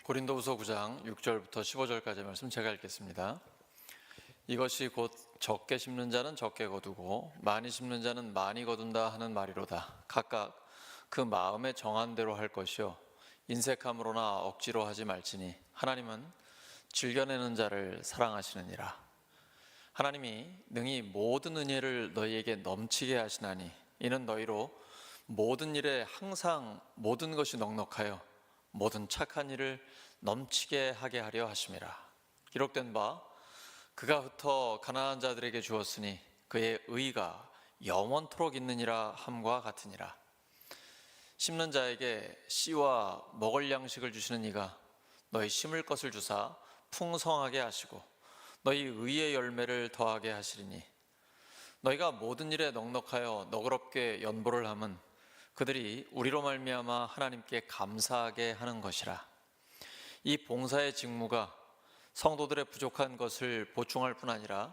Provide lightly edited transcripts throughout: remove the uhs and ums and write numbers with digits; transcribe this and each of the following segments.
고린도후서 9장 6절부터 15절까지 말씀 제가 읽겠습니다. 이것이 곧 적게 심는 자는 적게 거두고 많이 심는 자는 많이 거둔다 하는 말이로다. 각각 그 마음에 정한 대로 할 것이요 인색함으로나 억지로 하지 말지니 하나님은 즐겨내는 자를 사랑하시느니라. 하나님이 능히 모든 은혜를 너희에게 넘치게 하시나니 이는 너희로 모든 일에 항상 모든 것이 넉넉하여 모든 착한 일을 넘치게 하게 하려 하심이라. 기록된 바 그가 흩어 가난한 자들에게 주었으니 그의 의가 영원토록 있느니라 함과 같으니라. 심는 자에게 씨와 먹을 양식을 주시는 이가 너희 심을 것을 주사 풍성하게 하시고 너희 의의 열매를 더하게 하시리니 너희가 모든 일에 넉넉하여 너그럽게 연보를 함은 그들이 우리로 말미암아 하나님께 감사하게 하는 것이라. 이 봉사의 직무가 성도들의 부족한 것을 보충할 뿐 아니라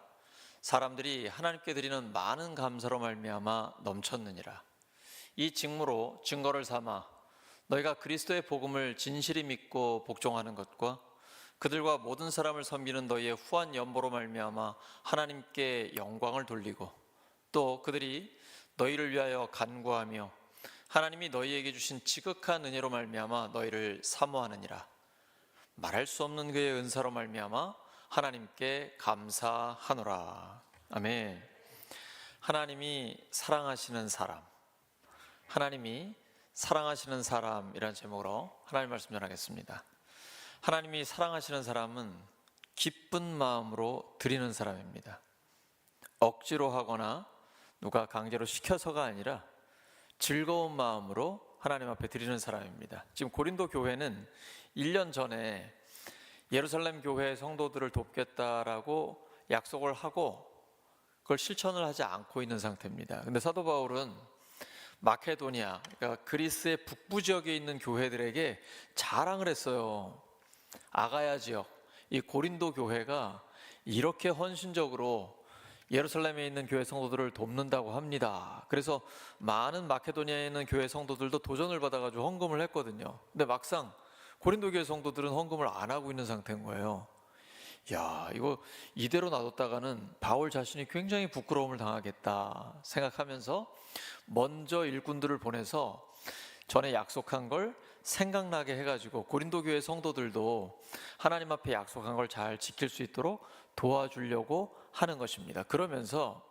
사람들이 하나님께 드리는 많은 감사로 말미암아 넘쳤느니라. 이 직무로 증거를 삼아 너희가 그리스도의 복음을 진실히 믿고 복종하는 것과 그들과 모든 사람을 섬기는 너희의 후한 연보로 말미암아 하나님께 영광을 돌리고 또 그들이 너희를 위하여 간구하며 하나님이 너희에게 주신 지극한 은혜로 말미암아 너희를 사모하느니라. 말할 수 없는 그의 은사로 말미암아 하나님께 감사하노라. 아멘. 하나님이 사랑하시는 사람, 하나님이 사랑하시는 사람이라는 제목으로 하나님 말씀 전하겠습니다. 하나님이 사랑하시는 사람은 기쁜 마음으로 드리는 사람입니다. 억지로 하거나 누가 강제로 시켜서가 아니라 즐거운 마음으로 하나님 앞에 드리는 사람입니다. 지금 고린도 교회는 1년 전에 예루살렘 교회 성도들을 돕겠다라고 약속을 하고 그걸 실천을 하지 않고 있는 상태입니다. 근데 사도 바울은 마케도니아, 그러니까 그리스의 북부 지역에 있는 교회들에게 자랑을 했어요. 아가야 지역, 이 고린도 교회가 이렇게 헌신적으로 예루살렘에 있는 교회 성도들을 돕는다고 합니다. 그래서 많은 마케도니아에 있는 교회 성도들도 도전을 받아가지고 헌금을 했거든요. 근데 막상 고린도 교회 성도들은 헌금을 안 하고 있는 상태인 거예요. 야, 이거 이대로 놔뒀다가는 바울 자신이 굉장히 부끄러움을 당하겠다 생각하면서 먼저 일꾼들을 보내서 전에 약속한 걸 생각나게 해가지고 고린도 교회 성도들도 하나님 앞에 약속한 걸 잘 지킬 수 있도록 도와주려고 하는 것입니다. 그러면서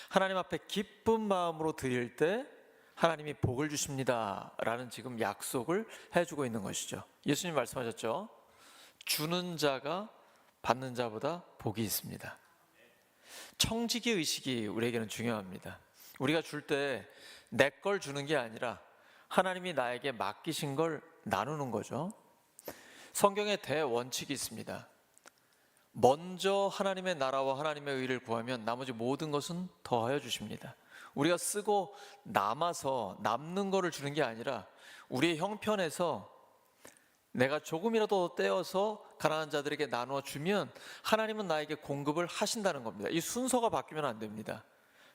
하나님 앞에 기쁜 마음으로 드릴 때 하나님이 복을 주십니다 라는 지금 약속을 해주고 있는 것이죠. 예수님 말씀하셨죠. 주는 자가 받는 자보다 복이 있습니다. 청지기 의식이 우리에게는 중요합니다. 우리가 줄 때 내 걸 주는 게 아니라 하나님이 나에게 맡기신 걸 나누는 거죠. 성경에 대원칙이 있습니다. 먼저 하나님의 나라와 하나님의 의를 구하면 나머지 모든 것은 더하여 주십니다. 우리가 쓰고 남아서 남는 거를 주는 게 아니라 우리의 형편에서 내가 조금이라도 떼어서 가난한 자들에게 나누어 주면 하나님은 나에게 공급을 하신다는 겁니다. 이 순서가 바뀌면 안 됩니다.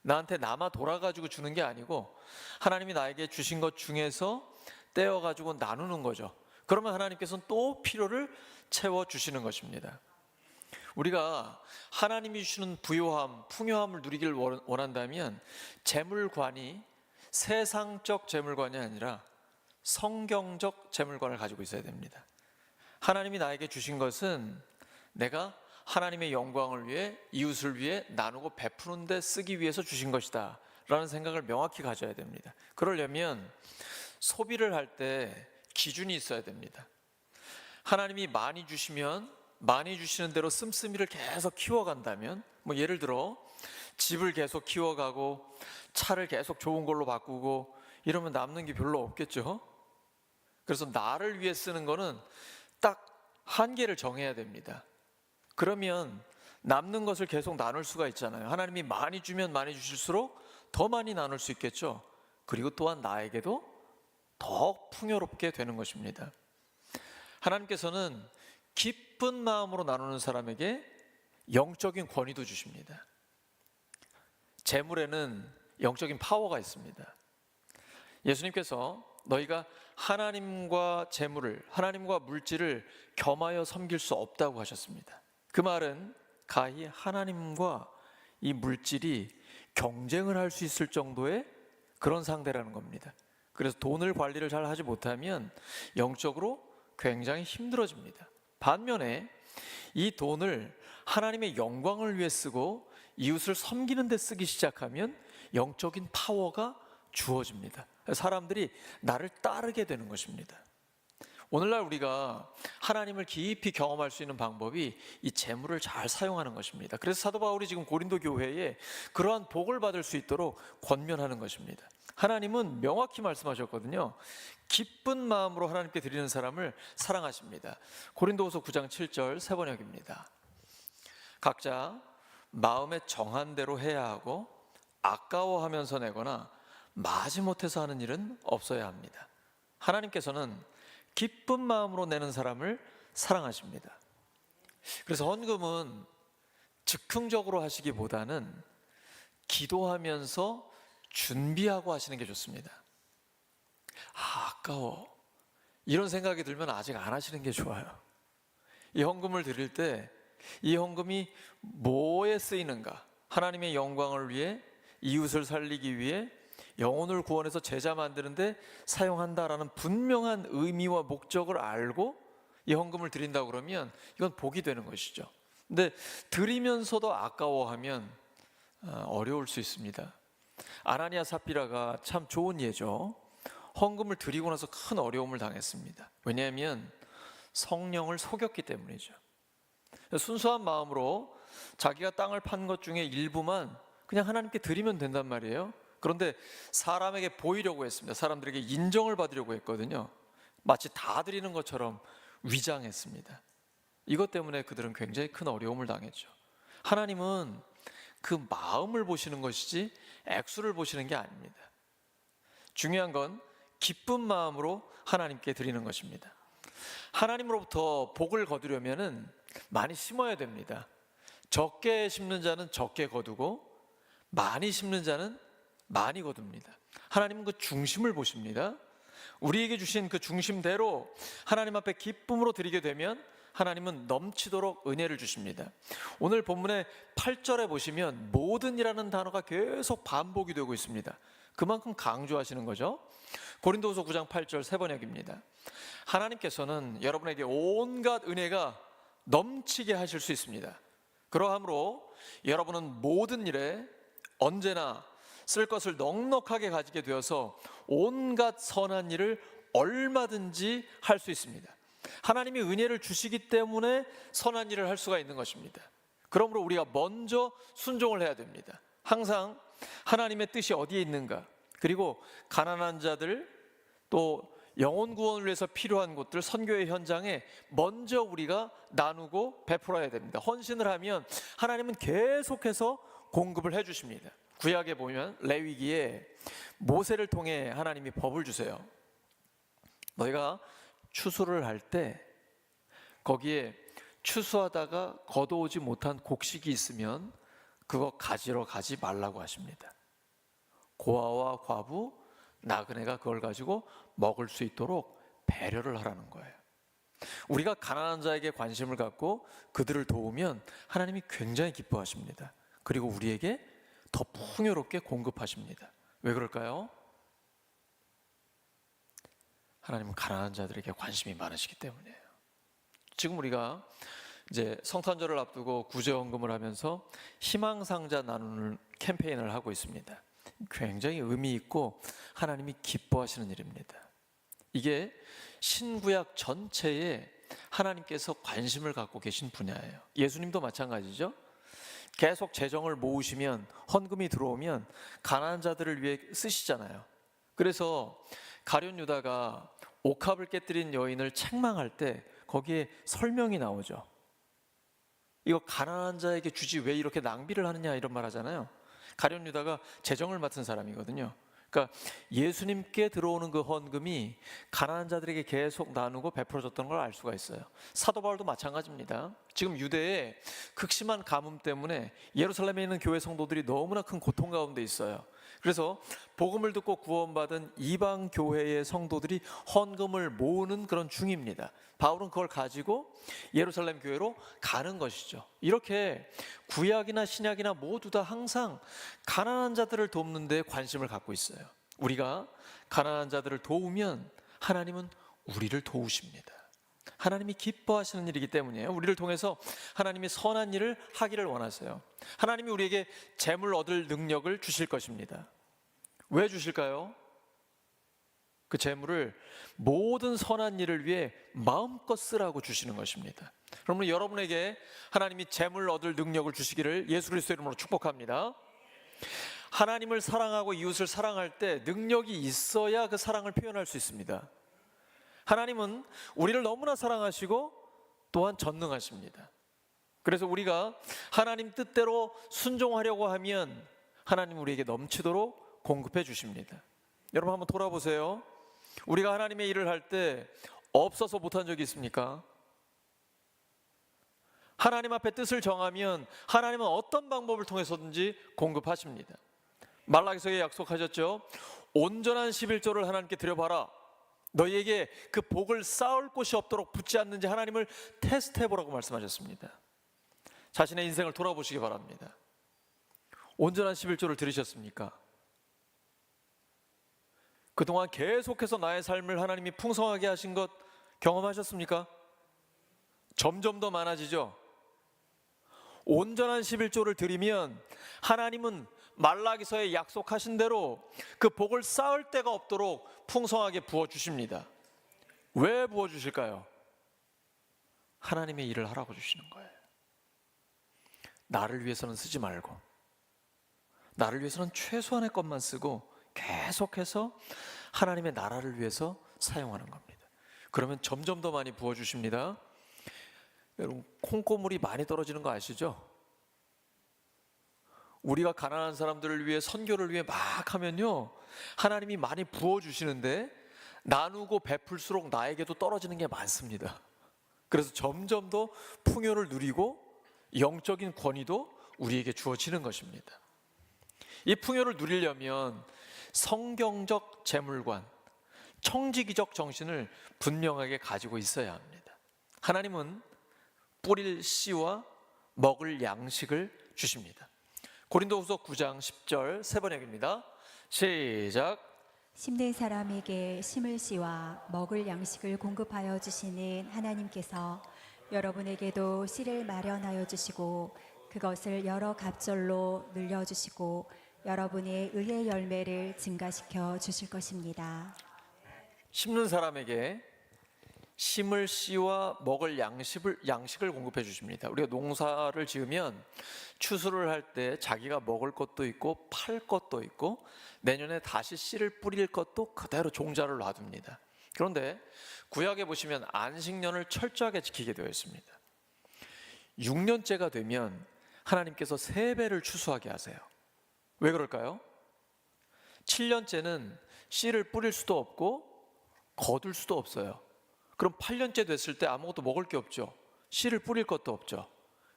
나한테 남아 돌아가지고 주는 게 아니고 하나님이 나에게 주신 것 중에서 떼어가지고 나누는 거죠. 그러면 하나님께서는 또 필요를 채워주시는 것입니다. 우리가 하나님이 주시는 부요함, 풍요함을 누리기를 원한다면 재물관이 세상적 재물관이 아니라 성경적 재물관을 가지고 있어야 됩니다. 하나님이 나에게 주신 것은 내가 하나님의 영광을 위해 이웃을 위해 나누고 베푸는 데 쓰기 위해서 주신 것이다 라는 생각을 명확히 가져야 됩니다. 그러려면 소비를 할 때 기준이 있어야 됩니다. 하나님이 많이 주시면 많이 주시는 대로 씀씀이를 계속 키워간다면 뭐 예를 들어 집을 계속 키워가고 차를 계속 좋은 걸로 바꾸고 이러면 남는 게 별로 없겠죠. 그래서 나를 위해 쓰는 거는 딱 한계를 정해야 됩니다. 그러면 남는 것을 계속 나눌 수가 있잖아요. 하나님이 많이 주면 많이 주실수록 더 많이 나눌 수 있겠죠. 그리고 또한 나에게도 더 풍요롭게 되는 것입니다. 하나님께서는 기쁜 마음으로 나누는 사람에게 영적인 권위도 주십니다. 재물에는 영적인 파워가 있습니다. 예수님께서 너희가 하나님과 재물을, 하나님과 물질을 겸하여 섬길 수 없다고 하셨습니다. 그 말은 가히 하나님과 이 물질이 경쟁을 할 수 있을 정도의 그런 상대라는 겁니다. 그래서 돈을 관리를 잘 하지 못하면 영적으로 굉장히 힘들어집니다. 반면에 이 돈을 하나님의 영광을 위해 쓰고 이웃을 섬기는 데 쓰기 시작하면 영적인 파워가 주어집니다. 사람들이 나를 따르게 되는 것입니다. 오늘날 우리가 하나님을 깊이 경험할 수 있는 방법이 이 재물을 잘 사용하는 것입니다. 그래서 사도 바울이 지금 고린도 교회에 그러한 복을 받을 수 있도록 권면하는 것입니다. 하나님은 명확히 말씀하셨거든요. 기쁜 마음으로 하나님께 드리는 사람을 사랑하십니다. 고린도후서 9장 7절 세 번역입니다. 각자 마음에 정한 대로 해야 하고 아까워하면서 내거나 마지못해서 하는 일은 없어야 합니다. 하나님께서는 기쁜 마음으로 내는 사람을 사랑하십니다. 그래서 헌금은 즉흥적으로 하시기보다는 기도하면서 준비하고 하시는 게 좋습니다. 아까워, 이런 생각이 들면 아직 안 하시는 게 좋아요. 이 헌금을 드릴 때 이 헌금이 뭐에 쓰이는가, 하나님의 영광을 위해, 이웃을 살리기 위해, 영혼을 구원해서 제자 만드는데 사용한다라는 분명한 의미와 목적을 알고 이 헌금을 드린다고 그러면 이건 복이 되는 것이죠. 근데 드리면서도 아까워하면 어려울 수 있습니다. 아나니아 삽비라가 참 좋은 예죠. 헌금을 드리고 나서 큰 어려움을 당했습니다. 왜냐하면 성령을 속였기 때문이죠. 순수한 마음으로 자기가 땅을 판 것 중에 일부만 그냥 하나님께 드리면 된단 말이에요. 그런데 사람에게 보이려고 했습니다. 사람들에게 인정을 받으려고 했거든요. 마치 다 드리는 것처럼 위장했습니다. 이것 때문에 그들은 굉장히 큰 어려움을 당했죠. 하나님은 그 마음을 보시는 것이지 액수를 보시는 게 아닙니다. 중요한 건 기쁜 마음으로 하나님께 드리는 것입니다. 하나님으로부터 복을 거두려면은 많이 심어야 됩니다. 적게 심는 자는 적게 거두고 많이 심는 자는 많이 거둡니다. 하나님은 그 중심을 보십니다. 우리에게 주신 그 중심대로 하나님 앞에 기쁨으로 드리게 되면 하나님은 넘치도록 은혜를 주십니다. 오늘 본문의 8절에 보시면 모든이라는 단어가 계속 반복이 되고 있습니다. 그만큼 강조하시는 거죠. 고린도후서 9장 8절 세 번역입니다. 하나님께서는 여러분에게 온갖 은혜가 넘치게 하실 수 있습니다. 그러하므로 여러분은 모든 일에 언제나 쓸 것을 넉넉하게 가지게 되어서 온갖 선한 일을 얼마든지 할 수 있습니다. 하나님이 은혜를 주시기 때문에 선한 일을 할 수가 있는 것입니다. 그러므로 우리가 먼저 순종을 해야 됩니다. 항상 하나님의 뜻이 어디에 있는가, 그리고 가난한 자들, 또 영혼 구원을 위해서 필요한 곳들, 선교의 현장에 먼저 우리가 나누고 베풀어야 됩니다. 헌신을 하면 하나님은 계속해서 공급을 해주십니다. 구약에 보면 레위기에 모세를 통해 하나님이 법을 주세요. 너희가 추수를 할 때 거기에 추수하다가 걷어오지 못한 곡식이 있으면 그거 가지러 가지 말라고 하십니다. 고아와 과부, 나그네가 그걸 가지고 먹을 수 있도록 배려를 하라는 거예요. 우리가 가난한 자에게 관심을 갖고 그들을 도우면 하나님이 굉장히 기뻐하십니다. 그리고 우리에게 더 풍요롭게 공급하십니다. 왜 그럴까요? 하나님은 가난한 자들에게 관심이 많으시기 때문이에요. 지금 우리가 이제 성탄절을 앞두고 구제헌금을 하면서 희망상자 나누는 캠페인을 하고 있습니다. 굉장히 의미 있고 하나님이 기뻐하시는 일입니다. 이게 신구약 전체에 하나님께서 관심을 갖고 계신 분야예요. 예수님도 마찬가지죠. 계속 재정을 모으시면, 헌금이 들어오면 가난한 자들을 위해 쓰시잖아요. 그래서 가룟 유다가 옥합을 깨뜨린 여인을 책망할 때 거기에 설명이 나오죠. 이거 가난한 자에게 주지 왜 이렇게 낭비를 하느냐, 이런 말 하잖아요. 가룟 유다가 재정을 맡은 사람이거든요. 그러니까 예수님께 들어오는 그 헌금이 가난한 자들에게 계속 나누고 베풀어졌던 걸 알 수가 있어요. 사도 바울도 마찬가지입니다. 지금 유대에 극심한 가뭄 때문에 예루살렘에 있는 교회 성도들이 너무나 큰 고통 가운데 있어요. 그래서 복음을 듣고 구원받은 이방 교회의 성도들이 헌금을 모으는 그런 중입니다. 바울은 그걸 가지고 예루살렘 교회로 가는 것이죠. 이렇게 구약이나 신약이나 모두 다 항상 가난한 자들을 돕는 데 관심을 갖고 있어요. 우리가 가난한 자들을 도우면 하나님은 우리를 도우십니다. 하나님이 기뻐하시는 일이기 때문이에요. 우리를 통해서 하나님이 선한 일을 하기를 원하세요. 하나님이 우리에게 재물 얻을 능력을 주실 것입니다. 왜 주실까요? 그 재물을 모든 선한 일을 위해 마음껏 쓰라고 주시는 것입니다. 그러면 여러분에게 하나님이 재물 얻을 능력을 주시기를 예수 그리스도의 이름으로 축복합니다. 하나님을 사랑하고 이웃을 사랑할 때 능력이 있어야 그 사랑을 표현할 수 있습니다. 하나님은 우리를 너무나 사랑하시고 또한 전능하십니다. 그래서 우리가 하나님 뜻대로 순종하려고 하면 하나님 우리에게 넘치도록 공급해 주십니다. 여러분 한번 돌아보세요. 우리가 하나님의 일을 할 때 없어서 못한 적이 있습니까? 하나님 앞에 뜻을 정하면 하나님은 어떤 방법을 통해서든지 공급하십니다. 말라기서에 약속하셨죠. 온전한 11조를 하나님께 드려봐라. 너희에게 그 복을 쌓을 곳이 없도록 붙지 않는지 하나님을 테스트해보라고 말씀하셨습니다. 자신의 인생을 돌아보시기 바랍니다. 온전한 11조를 들으셨습니까? 그동안 계속해서 나의 삶을 하나님이 풍성하게 하신 것 경험하셨습니까? 점점 더 많아지죠? 온전한 11조를 드리면 하나님은 말라기서에 약속하신 대로 그 복을 쌓을 데가 없도록 풍성하게 부어주십니다. 왜 부어주실까요? 하나님의 일을 하라고 주시는 거예요. 나를 위해서는 쓰지 말고 나를 위해서는 최소한의 것만 쓰고 계속해서 하나님의 나라를 위해서 사용하는 겁니다. 그러면 점점 더 많이 부어주십니다. 여러분 콩고물이 많이 떨어지는 거 아시죠? 우리가 가난한 사람들을 위해 선교를 위해 막 하면요 하나님이 많이 부어주시는데 나누고 베풀수록 나에게도 떨어지는 게 많습니다. 그래서 점점 더 풍요를 누리고 영적인 권위도 우리에게 주어지는 것입니다. 이 풍요를 누리려면 성경적 재물관, 청지기적 정신을 분명하게 가지고 있어야 합니다. 하나님은 뿌릴 씨와 먹을 양식을 주십니다. 고린도후서 9장 10절 세 번역입니다. 시작. 심는 사람에게 심을 씨와 먹을 양식을 공급하여 주시는 하나님께서 여러분에게도 씨를 마련하여 주시고 그것을 여러 갑절로 늘려주시고 여러분의 의의 열매를 증가시켜 주실 것입니다. 심는 사람에게 심을 씨와 먹을 양식을 공급해 주십니다. 우리가 농사를 지으면 추수를 할 때 자기가 먹을 것도 있고 팔 것도 있고 내년에 다시 씨를 뿌릴 것도 그대로 종자를 놔둡니다. 그런데 구약에 보시면 안식년을 철저하게 지키게 되어 있습니다. 6년째가 되면 하나님께서 3배를 추수하게 하세요. 왜 그럴까요? 7년째는 씨를 뿌릴 수도 없고 거둘 수도 없어요. 그럼 8년째 됐을 때 아무것도 먹을 게 없죠. 씨를 뿌릴 것도 없죠.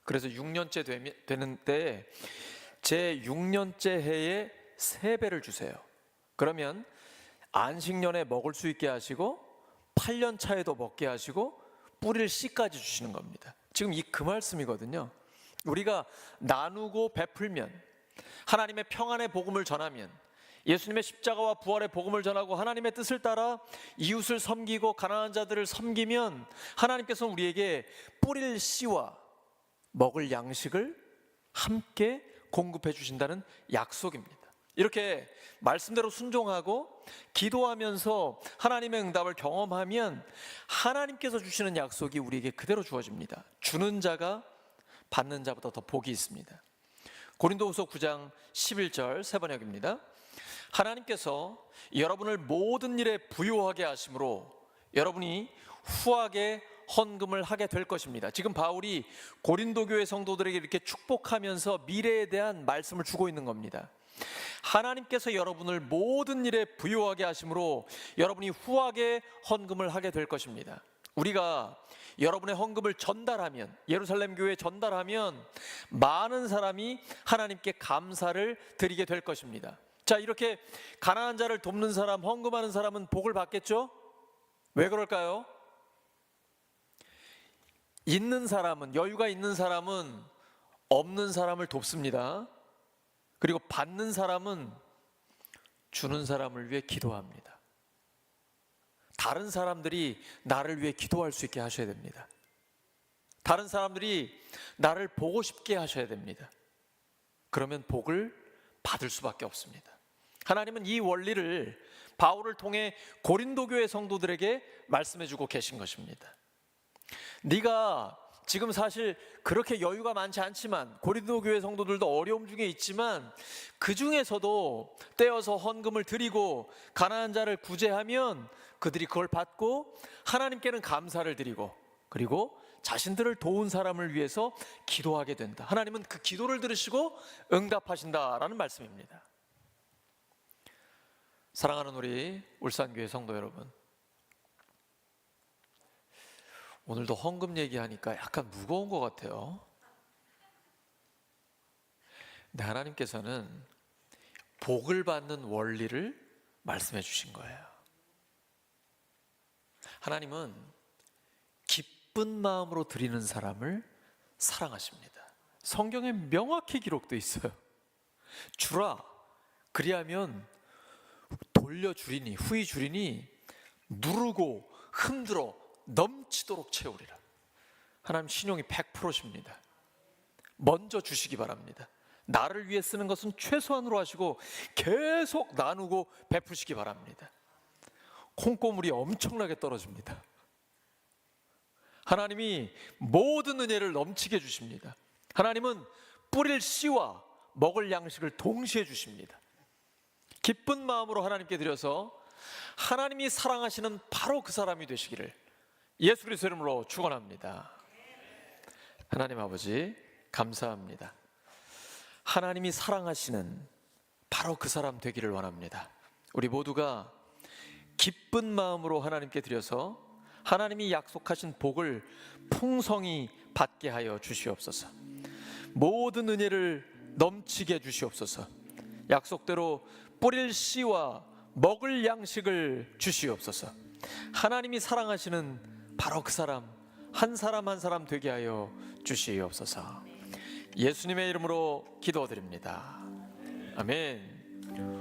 그래서 6년째 되는 때에 제 6년째 해에 3배를 주세요. 그러면 안식년에 먹을 수 있게 하시고 8년 차에도 먹게 하시고 뿌릴 씨까지 주시는 겁니다. 지금 그 말씀이거든요. 우리가 나누고 베풀면 하나님의 평안의 복음을 전하면 예수님의 십자가와 부활의 복음을 전하고 하나님의 뜻을 따라 이웃을 섬기고 가난한 자들을 섬기면 하나님께서는 우리에게 뿌릴 씨와 먹을 양식을 함께 공급해 주신다는 약속입니다. 이렇게 말씀대로 순종하고 기도하면서 하나님의 응답을 경험하면 하나님께서 주시는 약속이 우리에게 그대로 주어집니다. 주는 자가 받는 자보다 더 복이 있습니다. 고린도후서 9장 11절 세 번역입니다. 하나님께서 여러분을 모든 일에 부요하게 하심으로 여러분이 후하게 헌금을 하게 될 것입니다. 지금 바울이 고린도 교회 성도들에게 이렇게 축복하면서 미래에 대한 말씀을 주고 있는 겁니다. 하나님께서 여러분을 모든 일에 부요하게 하심으로 여러분이 후하게 헌금을 하게 될 것입니다. 우리가 여러분의 헌금을 전달하면, 예루살렘 교회에 전달하면 많은 사람이 하나님께 감사를 드리게 될 것입니다. 자, 이렇게 가난한 자를 돕는 사람, 헌금하는 사람은 복을 받겠죠? 왜 그럴까요? 있는 사람은, 여유가 있는 사람은 없는 사람을 돕습니다. 그리고 받는 사람은 주는 사람을 위해 기도합니다. 다른 사람들이 나를 위해 기도할 수 있게 하셔야 됩니다. 다른 사람들이 나를 보고 싶게 하셔야 됩니다. 그러면 복을 받을 수밖에 없습니다. 하나님은 이 원리를 바울을 통해 고린도 교회 성도들에게 말씀해 주고 계신 것입니다. 네가 지금 사실 그렇게 여유가 많지 않지만, 고린도 교회 성도들도 어려움 중에 있지만, 그 중에서도 떼어서 헌금을 드리고 가난한 자를 구제하면 그들이 그걸 받고 하나님께는 감사를 드리고, 그리고 자신들을 도운 사람을 위해서 기도하게 된다. 하나님은 그 기도를 들으시고 응답하신다라는 말씀입니다. 사랑하는 우리 울산교회 성도 여러분, 오늘도 헌금 얘기하니까 약간 무거운 것 같아요. 근데 하나님께서는 복을 받는 원리를 말씀해 주신 거예요. 하나님은 기쁜 마음으로 드리는 사람을 사랑하십니다. 성경에 명확히 기록되어 있어요. 주라, 그리하면 돌려주리니, 후히 주리니, 누르고 흔들어 넘치도록 채우리라. 하나님 신용이 100%십니다. 먼저 주시기 바랍니다. 나를 위해 쓰는 것은 최소한으로 하시고 계속 나누고 베푸시기 바랍니다. 콩고물이 엄청나게 떨어집니다. 하나님이 모든 은혜를 넘치게 주십니다. 하나님은 뿌릴 씨와 먹을 양식을 동시에 주십니다. 기쁜 마음으로 하나님께 드려서 하나님이 사랑하시는 바로 그 사람이 되시기를 예수 그리스도 이름으로 축원합니다. 하나님 아버지 감사합니다. 하나님이 사랑하시는 바로 그 사람 되기를 원합니다. 우리 모두가 기쁜 마음으로 하나님께 드려서 하나님이 약속하신 복을 풍성히 받게 하여 주시옵소서. 모든 은혜를 넘치게 해 주시옵소서. 약속대로 뿌릴 씨와 먹을 양식을 주시옵소서. 하나님이 사랑하시는 바로 그 사람 한 사람 한 사람 되게 하여 주시옵소서. 예수님의 이름으로 기도드립니다. 아멘.